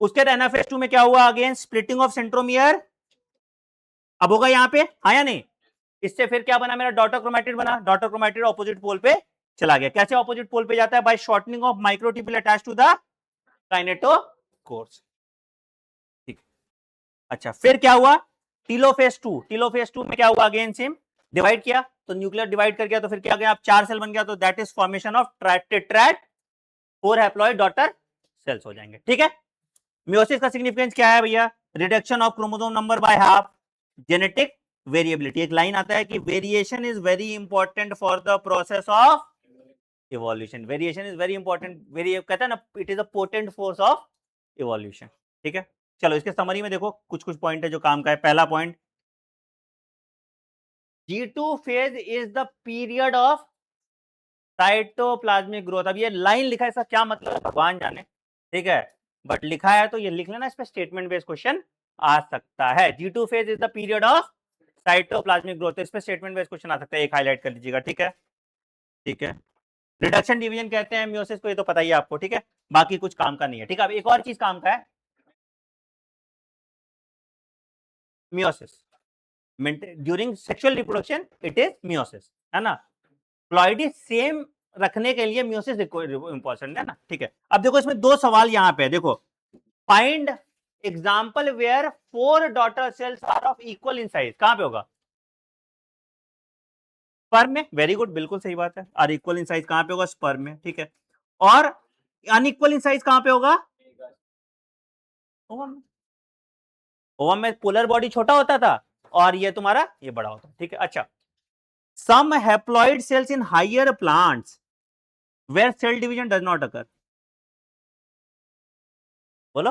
उसके बाद एनाफेज 2 में क्या हुआ, अगेन स्प्लिटिंग ऑफ सेंट्रोमियर अब होगा यहां पे, हाँ या नहीं। इससे फिर क्या बना, मेरा डॉटर क्रोमैटिड बना, डॉटर क्रोमैटिड ऑपोजिट पोल पे चला गया। कैसे ऑपोजिट पोल पे जाता है, by shortening of microtubule attach to the kinetochores, ठीक। अच्छा, फिर क्या हुआ, टीलोफेज 2, टीलोफेज 2 में क्या हुआ, अगेन सेम, डिवाइड किया तो न्यूक्लियर डिवाइड कर गया, तो फिर क्या गया, आप 4 सेल बन गया, तो that is formation of tetrad 4 haploid daughter cells हो जाएंगे, ठीक है। मियोसिस का सिग्निफिकेंस क्या है भैया, reduction of chromosome number by half, genetic variability. एक लाइन आता है कि variation is very important for the process of evolution, variation is very important, कहता है ना, it is a potent force of evolution, ठीक है। चलो इसके समरी में देखो कुछ कुछ पॉइंट है जो काम का है। पहला point, G2 phase is the period of cytoplasmic growth. अब ये लाइन लिखा है, इसका क्या मतलब है भगवान जाने, ठीक है, बट लिखा है तो ये लिख लेना, इस पे स्टेटमेंट बेस्ड क्वेश्चन आ सकता है। G2 phase is the period of cytoplasmic growth, इस पे स्टेटमेंट बेस्ड क्वेश्चन आ सकता है, एक हाईलाइट कर लीजिएगा, ठीक है, ठीक है। रिडक्शन डिवीजन कहते हैं मियोसिस को, ये तो पता ही है आपको, ठीक है, बाकी कुछ काम का नहीं है, ठीक है। अब एक और चीज काम का है, meiosis during sexual reproduction it is meiosis, है ना। प्लॉइडी सेम रखने के लिए मियोसिस इंपॉर्टेंट है ना, ठीक है। अब देखो इसमें 2 सवाल यहां पे, देखो, find example where 4 daughter cells are of equal in size, कहां पे होगा, स्पर्म में, वेरी गुड, बिल्कुल सही बात है। और इक्वल इन साइज कहां पे होगा, स्पर्म में, ठीक है। और अनइक्वल इन साइज कहां पे होगा, ओवम में। ओवम में पोलर बॉडी छोटा होता था और ये तुम्हारा ये बड़ा होता, ठीक है। अच्छा, some haploid cells in higher plants where cell division does not occur, बोलो,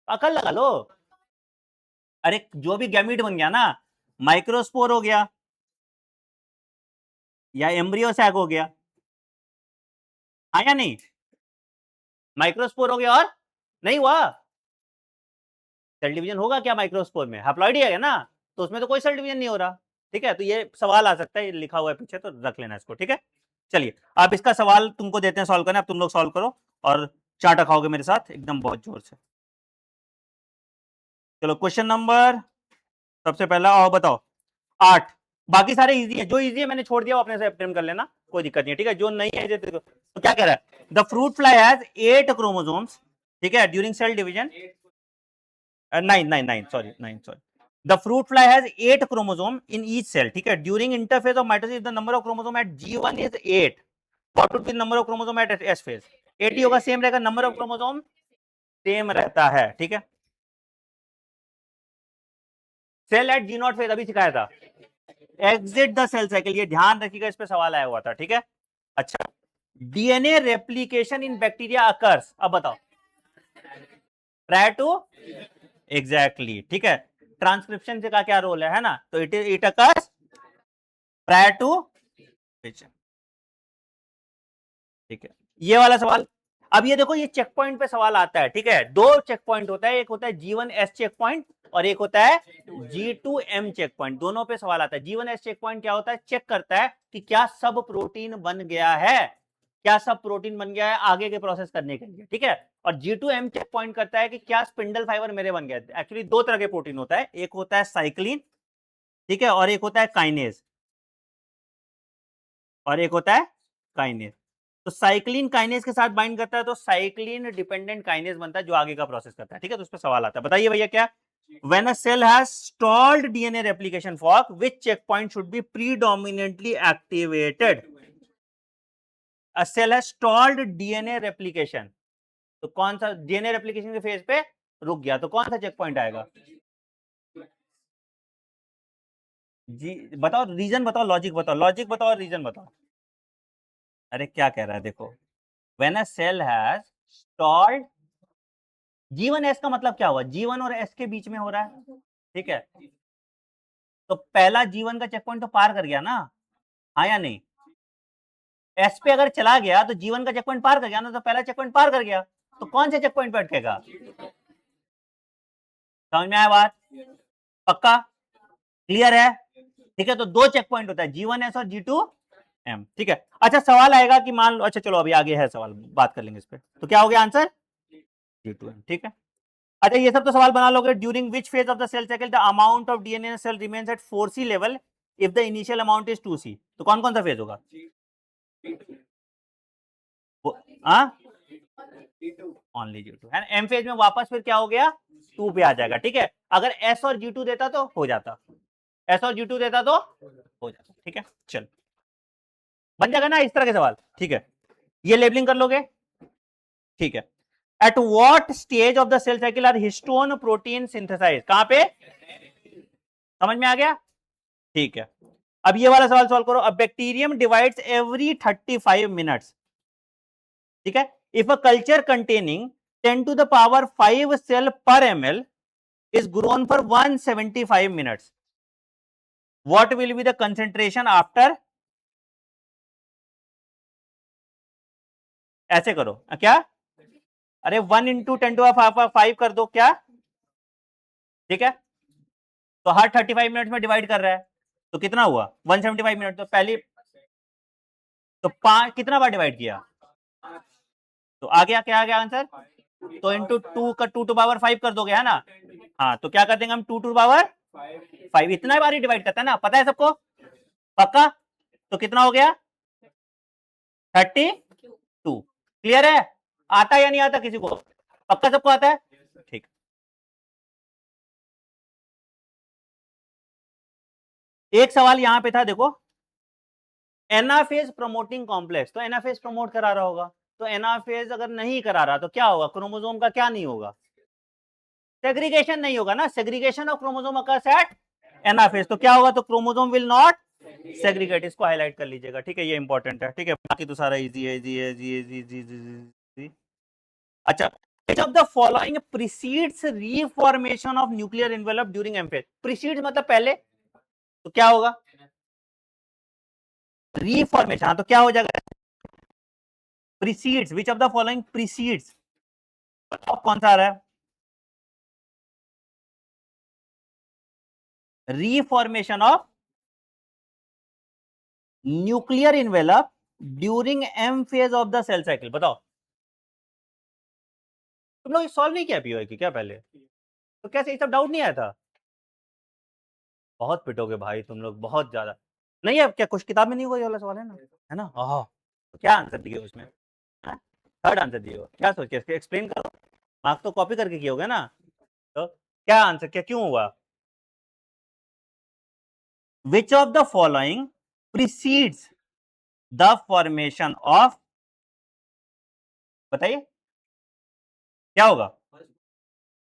अकल लगा लो। अरे जो भी गैमीट बन गया ना, माइक्रोस्पोर हो गया या एम्ब्रियो सैक हो गया, हाँ या नहीं, माइक्रोस्पोर हो गया और नहीं हुआ, सेल डिवीजन होगा क्या माइक्रोस्पोर में, हैप्लॉइड ही है ना, तो उसमें तो कोई सेल डिवीजन नहीं हो रहा, ठीक है। तो ये सवाल आ सकता है, लिखा हुआ है पीछे, तो रख लेना इसको, ठीक है। चलिए अब इसका सवाल तुमको देते हैं सॉल्व करना, अब तुम लोग सॉल्व करो और चाटा खाओगे मेरे साथ एकदम बहुत जोर से। चलो क्वेश्चन नंबर, सबसे पहला आओ बताओ, 8, बाकी सारे इजी है, जो इजी है मैंने छोड़ दिया, वो अपने से अटेम्प्ट कर लेना, कोई दिक्कत नहीं है, ठीक है। जो नहीं है तो क्या कह रहा है, the fruit fly has 8 chromosomes, ठीक है, during cell division, 9 sorry 9 sorry, the fruit fly has 8 chromosome in each cell, ठीक है, during interphase of mitosis the number of chromosome at G1 is 8, what would be the number of chromosome at S phase, 8 ही होगा, सेम रहेगा, नंबर ऑफ क्रोमोसोम सेम रहता है, ठीक है। सेल एट G0 फेज अभी सिखाया था, एग्जिट द सेल साइकिल, ये ध्यान रखिएगा, इस पे सवाल आया हुआ था, ठीक है। अच्छा, डीएनए रेप्लिकेशन इन बैक्टीरिया अकर्स, अब बताओ, प्रायर टू, एग्जैक्टली, ठीक है। ट्रांसक्रिप्शन का क्या रोल है ना, तो इट अकर्स प्रायर टू, ठीक है, ये वाला सवाल। अब ये देखो, ये चेक पॉइंट पे सवाल आता है, ठीक है, 2 चेक पॉइंट होता है, एक होता है G1S चेक पॉइंट और एक होता है G2M चेक पॉइंट, दोनों पे सवाल आता है। G1S चेक पॉइंट क्या होता है, चेक करता है कि क्या सब प्रोटीन बन गया है, क्या सब प्रोटीन बन गया है आगे के प्रोसेस करने के लिए, ठीक है। और G2M चेक पॉइंट करता है कि क्या स्पिंडल फाइबर मेरे बन गए। एक्चुअली दो तरह के प्रोटीन होता है, एक होता है साइक्लिन, ठीक है, और एक होता है काइनेज, और एक होता है काइनेज। तो साइक्लिन काइनेज के साथ बाइंड करता है तो साइक्लिन डिपेंडेंट काइनेज बनता है जो आगे का प्रोसेस करता है, ठीक है। तो उस पर सवाल आता है, बताइए भैया क्या। When a cell has stalled DNA replication fork, which checkpoint should be predominantly activated? A cell has stalled DNA replication, तो कौन सा DNA replication के फेज पे रुक गया, तो कौन सा चेक पॉइंट आएगा जी। बताओ रीजन, बताओ लॉजिक, बताओ लॉजिक, बताओ रीजन बताओ। अरे क्या कह रहा है देखो, when a cell has stalled, G1 S का मतलब क्या हुआ, G1 और S के बीच में हो रहा है, ठीक है। तो पहला G1 का चेक पॉइंट तो पार कर गया ना, हाँ या नहीं। S पे अगर चला गया तो G1 का चेक पॉइंट पार कर गया ना, तो पहला चेक पॉइंट पार कर गया, तो कौन से चेक पॉइंट पे अटकेगा। समझ में आया बात, पक्का क्लियर है, ठीक है। तो दो चेक पॉइंट होता है, G1S और G2M, ठीक है। अच्छा सवाल आएगा कि मान लो, अच्छा चलो अभी आगे है सवाल, बात कर लेंगे इस पे। तो क्या हो गया आंसर, G2M, ठीक है। अच्छा ये सब तो सवाल बना लोगे। During which phase of the cell cycle the amount of DNA in cell remains at 4C level if the initial amount is 2C, तो कौन कौन सा फेज होगा, ओनली G2 है। एम फेज में वापस फिर क्या हो गया, 2 पे आ जाएगा, ठीक है। अगर S और G2 देता तो हो जाता, S और G2 देता तो हो जाता, ठीक है। चल बन जाएगा ना इस तरह के सवाल, ठीक है। ये लेबलिंग कर लोगे, ठीक है। At what stage of the cell cycle are histone protein synthesise, कहां पे, समझ में आ गया, ठीक है। अब ये वाला सवाल सॉल्व करो। अब बैक्टीरियम डिवाइड्स एवरी 35 मिनट्स, ठीक है। If a culture containing 10 to the power 5 cell per ml is grown for 175 minutes, what will be the concentration after, ऐसे करो क्या, अरे 1 into 10⁵ कर दो क्या, ठीक है। तो हर 35 मिनट में डिवाइड कर रहा है, तो कितना हुआ 175 मिनट, तो पहली तो कितना बार डिवाइड किया, तो आ गया, क्या आ गया आंसर, तो इंटू 2 का 2 to power 5 कर दोगे, है ना। हाँ तो क्या कर देंगे हम, 2 to power 5, इतना बार ही डिवाइड करता है ना, पता है सबको, पक्का। तो कितना हो गया 32, क्लियर है, आता है या नहीं आता किसी को, पक्का सबको आता है, ठीक। एक सवाल यहां पे था देखो, एनाफेज प्रमोटिंग कॉम्प्लेक्स, तो एनाफेज प्रमोट करा रहा होगा, तो एनाफेज अगर नहीं करा रहा तो क्या होगा, क्रोमोसोम का क्या नहीं होगा, सेग्रीगेशन नहीं होगा ना, segregation of chromosome occurs at anaphase, तो क्या होगा, तो क्रोमोसोम विल नॉट सेग्रीगेट, इसको हाईलाइट कर लीजिएगा, ठीक है। ये इंपॉर्टेंट है, ठीक है। बाकी तो सारा इजी है, इजी है, इजी इजी इजी इजी। अच्छा, which of the following precedes reformation of nuclear envelope during M phase, precedes मतलब पहले, तो क्या होगा reformation, हाँ तो क्या हो जाएगा precedes, which of the following precedes, बताओ कौन सा आ रहा है, reformation of nuclear envelope during M phase of the cell cycle, बताओ। तुम लोग सॉल्व नहीं किया पीओ की क्या पहले, तो कैसे ये सब डाउट नहीं आया था, बहुत पिटोगे भाई तुम लोग बहुत ज्यादा, नहीं है क्या, कुछ किताब में नहीं हुआ ये वाला सवाल, है ना, तो क्या आंसर दिए उसमें, थर्ड आंसर दिए हो, क्या सोच के एक्सप्लेन करो, मार्क्स तो कॉपी करके किए होगे ना, तो क्या आंसर, क्या क्यों हुआ, विच of the following precedes the formation of, बताइए क्या होगा,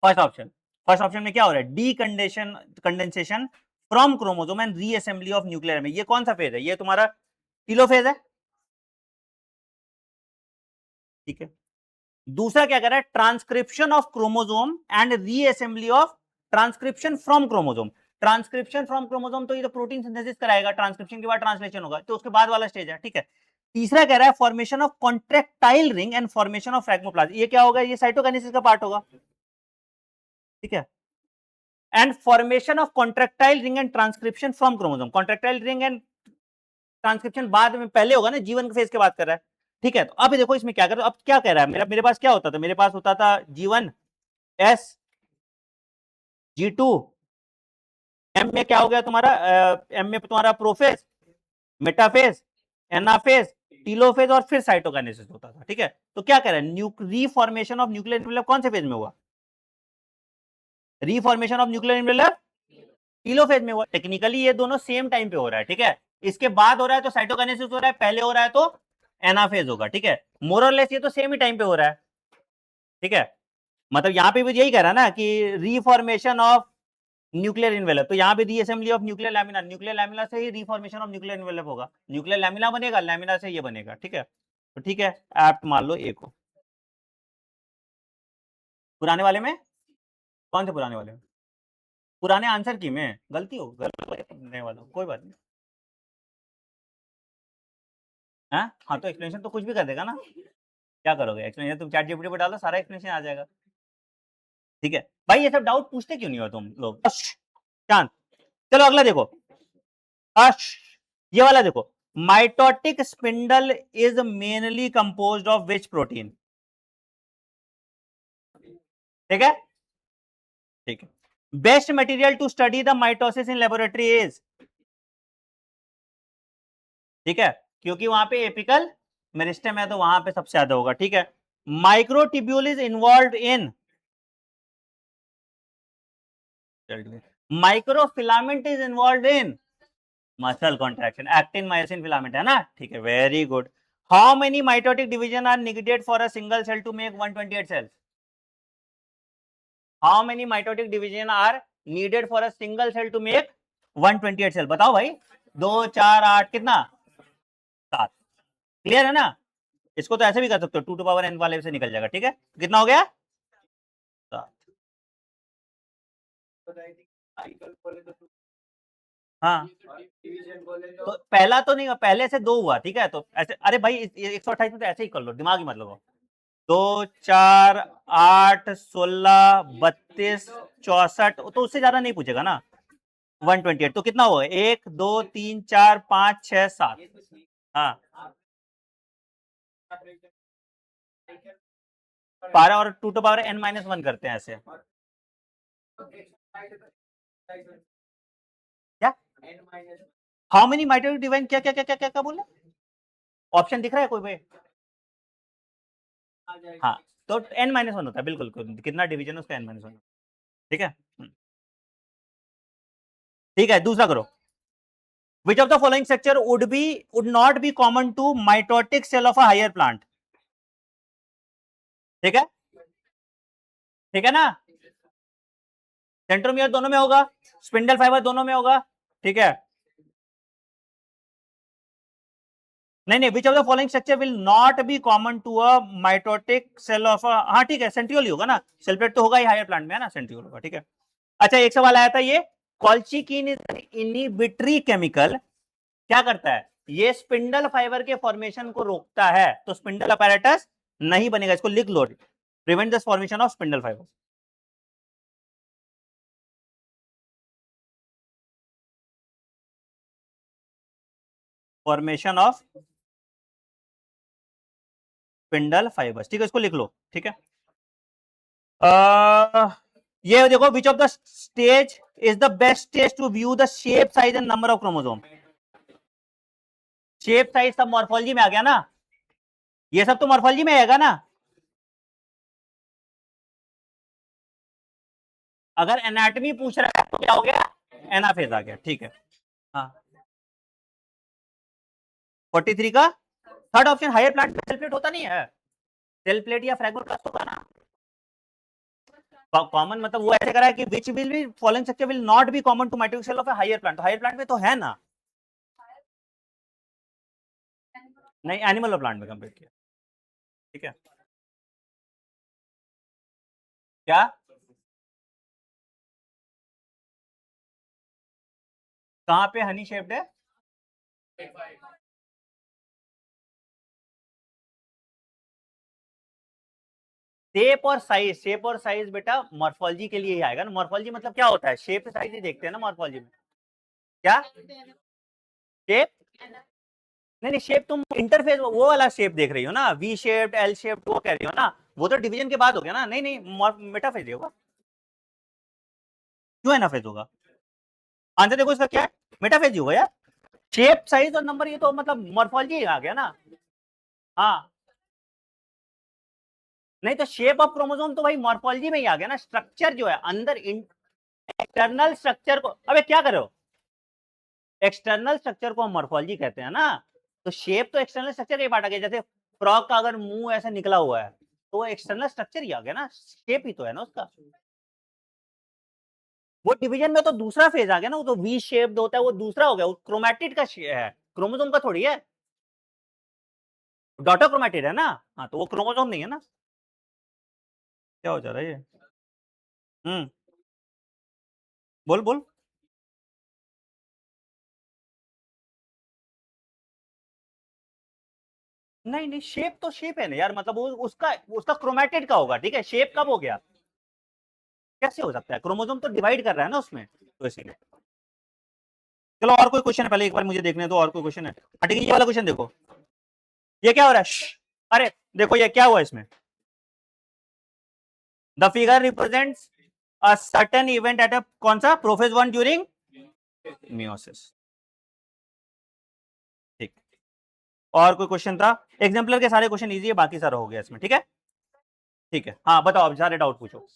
फर्स्ट ऑप्शन, फर्स्ट ऑप्शन में क्या हो रहा है, D condensation from chromosome and reassembly of nuclear में, ये कौन सा फेज है, ये तुम्हारा टीलोफेज है, ठीक है। दूसरा क्या कर रहा है, transcription of chromosome and reassembly of, transcription from chromosome, transcription from chromosome तो ये तो प्रोटीन सिंथेसिस कराएगा, ट्रांसक्रिप्शन के बाद ट्रांसलेशन होगा, तो उसके बाद वाला स्टेज है, ठीक है। तीसरा कह रहा है formation of contractile ring and formation of phragmoplast, ये क्या होगा, ये साइटोकाइनेसिस का पार्ट होगा, ठीक है। And formation of contractile ring and transcription from chromosome, contractile ring and transcription बाद में, पहले होगा ना, जीवन फेज के बात कर रहा है, ठीक है, तो अब देखो इसमें क्या करो, अब क्या कह रहा है, मेरे पास क्या होता था, मेरे पास होता था G1 S, G2 M में क्या हो गया तुम्हारा, M में तुम्हारा प्रोफेज, मेटाफेज, एनाफेज, टीलोफेज और फिर साइटोकाइनेसिस होता था। ठीक है, तो क्या कह रहा है, रीफॉर्मेशन ऑफ न्यूक्लियर एनवेलप कौन से फेज में हुआ, रीफॉर्मेशन ऑफ न्यूक्लियर एनवेलप टीलोफेज में हुआ। टेक्निकली ये दोनों सेम टाइम पे हो रहा है। ठीक है, इसके बाद हो रहा है तो साइटोकाइनेसिस हो रहा है, पहले हो रहा है तो एनाफेज होगा। ठीक है, मोरलेस ये तो सेम ही टाइम पे हो रहा है। ठीक है, मतलब यहां पे भी यही कह रहा है ना कि रीफॉर्मेशन ऑफ न्यूक्लियर इनवेलप, तो यहाँ पे reassembly of nuclear lamina, nuclear lamina से ही रीफॉर्मेशन ऑफ न्यूक्लियर इनवेलप होगा, न्यूक्लियर लैमिना बनेगा, लैमिना से ये बनेगा। ठीक है, तो ठीक है, एप्ट मान लो ए को। पुराने वाले में, कौन से पुराने वाले में, पुराने आंसर की में गलती हो, गलत नहीं वाला, कोई बात नहीं। हाँ तो एक्सप्लेनेशन तो कुछ भी कर देगा ना, क्या करोगे एक्सप्लेनेशन, तुम चैट जीपीटी पे डालो, सारा एक्सप्लेनेशन आ जाएगा। ठीक है भाई, ये सब डाउट पूछते क्यों नहीं हो तुम लोग, शांत। चलो अगला देखो, ये वाला देखो, mitotic spindle is mainly composed of which protein. ठीक है, ठीक है, best material to study the mitosis in laboratory is, ठीक है, क्योंकि वहां पे एपिकल मेरिस्टेम है तो वहां पे सबसे ज्यादा होगा। ठीक है, microtubule is involve in, microfilament is involve in muscle contraction, actin myosin filament है ना। ठीक है, very good. How many mitotic division are needed for a single cell to make 128 cells, how many mitotic division are needed for a single cell to make 128 cell, बताओ भाई, 2 4 8 कितना, 7। क्लियर है ना, इसको तो ऐसे भी कर सकते हो, 2 टू पावर n वाले से निकल जाएगा। ठीक है, कितना हो गया, 7। हाँ, तो पहला तो नहीं, पहले से 2 हुआ। ठीक है, तो ऐसे, अरे भाई 128 में तो ऐसे ही कर लो, दिमाग ही मत लगाओ। 2 4 8 16 32 64, तो उससे ज्यादा नहीं पूछेगा ना। 128 तो कितना हुआ, 1 2 3 4 5 6 7। हाँ, 12 और 2 टू पावर n-1 करते हैं ऐसे, क्या, हाउ मेनी माइटोटिक डिवीजन, क्या क्या क्या क्या क्या, क्या बोले, ऑप्शन दिख रहा है कोई भाई, हाँ, तो n-1 होता है बिल्कुल, कितना डिवीजन उसका n-1। ठीक है, ठीक है, दूसरा करो, which of the following structure would not be common to mitotic cell of a higher plant। ठीक है, ठीक है ना, सेंट्रोमियर दोनों में होगा, स्पिंडल फाइबर दोनों में होगा। ठीक है, नहीं नहीं, which of the following structure will not be common to a mitotic cell of, हाँ ठीक है, सेंट्रियोल ही होगा ना, सेल प्लेट तो होगा ही हायर प्लांट में, है ना, सेंट्रियोल होगा। ठीक है, अच्छा एक सवाल आया था, ये कॉल्चिकिन इनिबिटरी केमिकल क्या करता है, ये स्पिंडल फाइबर के फॉर्मेशन को रोकता है, तो स्पिंडल अपैरेटस नहीं बनेगा, इसको लिख लो, prevent the formation of spindle fibre, formation of spindle fibres. ठीक है, इसको लिख लो। ठीक है, ये देखो, which of the stage is the best stage to view the shape size and number of chromosome, shape size सब मॉर्फोलॉजी में आ गया ना, ये सब तो मॉर्फोलॉजी में आएगा ना। अगर एनाटॉमी पूछ रहा है तो क्या हो गया, एनाफेज आ गया। ठीक है, हाँ, 43 का थर्ड ऑप्शन, हायर प्लांट में सेल प्लेट होता नहीं है, सेल प्लेट या फ्रैगमेंट होगा ना, कॉमन मतलब वो ऐसे करा है कि which will be following structure will not be common to mitotic cell of a higher plant, तो हायर प्लांट में तो है ना, नहीं एनिमल और प्लांट में कंपेयर किया। ठीक है, क्या, कहां पे हनी शेप्ड है, शेप और साइज बेटा मॉर्फोलॉजी के लिए ही आएगा ना, मॉर्फोलॉजी मतलब क्या होता है, शेप साइज ही देखते हैं ना मॉर्फोलॉजी में, क्या शेप, नहीं शेप तुम इंटरफेस वो वाला शेप देख रही हो ना, वी शेप्ड, एल शेप्ड, वो कह रही हो ना, वो तो डिवीजन के बाद हो गया ना। नहीं नहीं मेटाफेज होगा। क्यों एनाफेज होगा? आंसर देखो इसका क्या है, मेटाफेज ही होगा यार। शेप, साइज और नंबर ये तो मतलब मॉर्फोलॉजी आ गया ना। हाँ नहीं तो शेप ऑफ क्रोमोसोम तो भाई मॉर्फोलॉजी में ही आ गया ना, स्ट्रक्चर जो है अंदर एक्सटर्नल स्ट्रक्चर को, अबे क्या कर रहे हो, एक्सटर्नल स्ट्रक्चर को हम मॉर्फोलॉजी कहते हैं ना। तो शेप तो एक्सटर्नल स्ट्रक्चर ही बांटा गया, जैसे फ्रॉग का अगर मुंह ऐसा निकला हुआ है तो वो एक्सटर्नल स्ट्रक्चर ही आ गया ना, शेप ही तो है ना उसका। वो डिवीजन में तो दूसरा फेज आ गया ना, वो तो वी शेप्ड होता है, वो दूसरा हो गया, वो क्रोमैटिड का है, क्रोमोसोम का थोड़ी है। डॉटर क्रोमैटिड है ना। हाँ तो वो क्रोमोसोम नहीं है ना। क्या हो जा रहा है ये? हम्म, बोल बोल। नहीं नहीं शेप तो शेप है ना यार, मतलब वो उसका उसका क्रोमैटिड का होगा, ठीक है, शेप कब हो गया? कैसे हो सकता है, क्रोमोसोम तो डिवाइड कर रहा है ना उसमें, तो इसीलिए। चलो और कोई क्वेश्चन है, पहले एक बार मुझे देखने दो और कोई क्वेश्चन है। हाँ ठीक है, ये वाला क्वेश्चन देखो, ये क्या हो रहा है? अरे देखो ये क्या हुआ इसमें, the figure represents a certain event at a कौन सा प्रोफेज वन ड्यूरिंग मियोसिस। ठीक, और कोई क्वेश्चन था? एग्जाम्पलर के सारे क्वेश्चन इजी है, बाकी सारा हो गया इसमें, ठीक है। ठीक है हाँ बताओ, अब सारे डाउट पूछो।